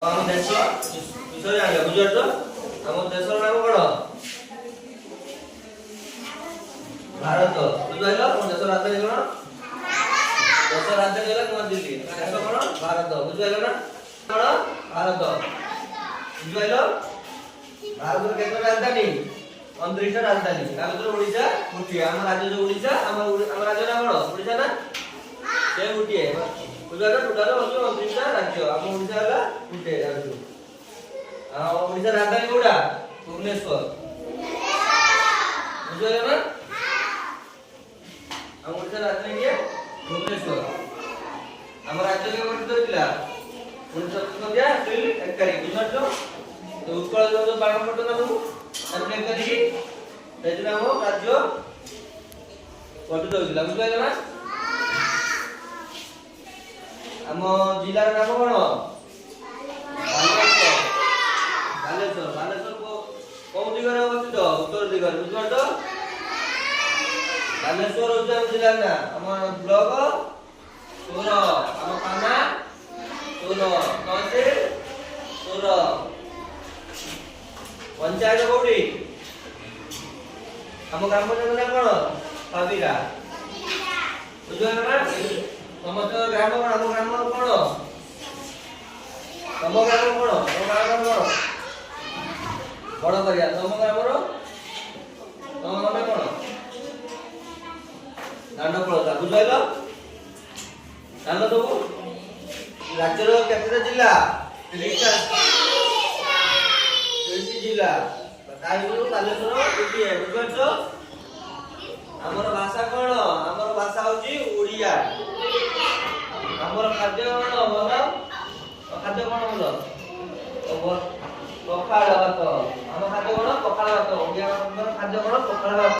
ଆମ ଦେଶ ବିଷୟରେ ଜାଣିବା ବୁଝିପାରୁଛ ଆମ ଦେଶର ନାମ କଣ ଭାରତ ବୁଝିପାରିଲ ଆମ ଦେଶର ରାଜଧାନୀ କଣ ଦେଶର ରାଜଧାନୀ ହେଲା ନୂଆଦିଲ୍ଲୀ ଦେଶ କଣ ଭାରତ ବୁଝିପାରିଲ ନା କଣ ଭାରତ ବୁଝିପାରିଲ ଭାରତର କେତେ ରାଜଧାନୀ 29ଟା ରାଜଧାନୀ ତା ଭିତରେ ଓଡ଼ିଶା ଗୋଟିଏ ଆମ ରାଜ୍ୟ ଯୋଉ ଓଡ଼ିଶା ଆମ ରାଜ୍ୟ ନାମ କଣ ଓଡ଼ିଶା ନା ସେ ଗୋଟିଏ ବୁଝିପାରିଲ ଟୋଟାଲ ହଉଛି 29ଟା ରାଜ୍ୟ ଆମ ଓଡ଼ିଶା ହେଲା ଗୋଟିଏ ରାଜ୍ୟ ଆଉ ଓଡ଼ିଶା ରାଜଧାନୀ କୋଉଟା ଭୁବନେଶ୍ୱର ବୁଝିପାରିଲ ନା ଆମ ଓଡ଼ିଶା ରାଜଧାନୀ କିଏ ଭୁବନେଶ୍ୱର ଆମ ରାଜ୍ୟ କେବେ ଗଠିତ ହୋଇଥିଲା 1937 ଏପ୍ରିଲ 1 ତାରିଖ ବୁଝିପାରୁଛ ତ ଉତ୍କଳ ଦିବସ ପାଳନ କରୁଛନ୍ତି ସବୁ ଏପ୍ରିଲ 1 ତାରିଖ ସେଇଦିନ ଆମ ରାଜ୍ୟ ଗଠିତ ହୋଇଥିଲା ବୁଝିପାରିଲ ନା ଆମ ଜିଲ୍ଲାର ନାମ କଣ ବାଲେଶ୍ୱର ବାଲେଶ୍ୱର ବାଲେଶ୍ୱର କୋଉ ଦିଗରେ ଅବସ୍ଥିତ ଉତ୍ତର ଦିଗରେ ବୁଝିପାରୁଛ ବାଲେଶ୍ୱର ହଉଛି ଆମ ଜିଲ୍ଲାର ନାଁ ଆମ ବ୍ଲକ ସୋର ଆମ ଥାନା ସୋର ତହସିଲ ସୋର ପଞ୍ଚାୟତ କୋଉଠି ଆମ ଗ୍ରାମ ପଞ୍ଚାୟତ ନାଁ କଣ ପାବିରା ବୁଝିପାରିଲ ନା ସମସ୍ତ ଗ୍ରାମ କଣ ଆମ ଗ୍ରାମ କଣ ତମ ଗ୍ରାମ କଣ ବଡ କରିବା ତମ ଗ୍ରାମର ତମ ନାମ କଣ ଦାଣ୍ଡପଳତା ବୁଝିପାରିଲ ଜାଣିଲ ସବୁ ରାଜ୍ୟର କେତେଟା ଜିଲ୍ଲା 30ଟି ଜିଲ୍ଲା ତା ଭିତରୁ ବାଲେଶ୍ୱର ଗୋଟିଏ ବୁଝିପାରୁଛ ଆମର ଭାଷା କଣ ଆମର ଭାଷା ହଉଛି ଓଡ଼ିଆ ଆମର ଖାଦ୍ୟ କଣ ଭଲ ଖାଦ୍ୟ କଣ ଭଲ ପଖାଳ ଭାତ ଆମ ଖାଦ୍ୟ କଣ ପଖାଳ ଭାତ ଓଡ଼ିଆ ମାନଙ୍କର ଖାଦ୍ୟ କଣ ପଖାଳ ଭାତ।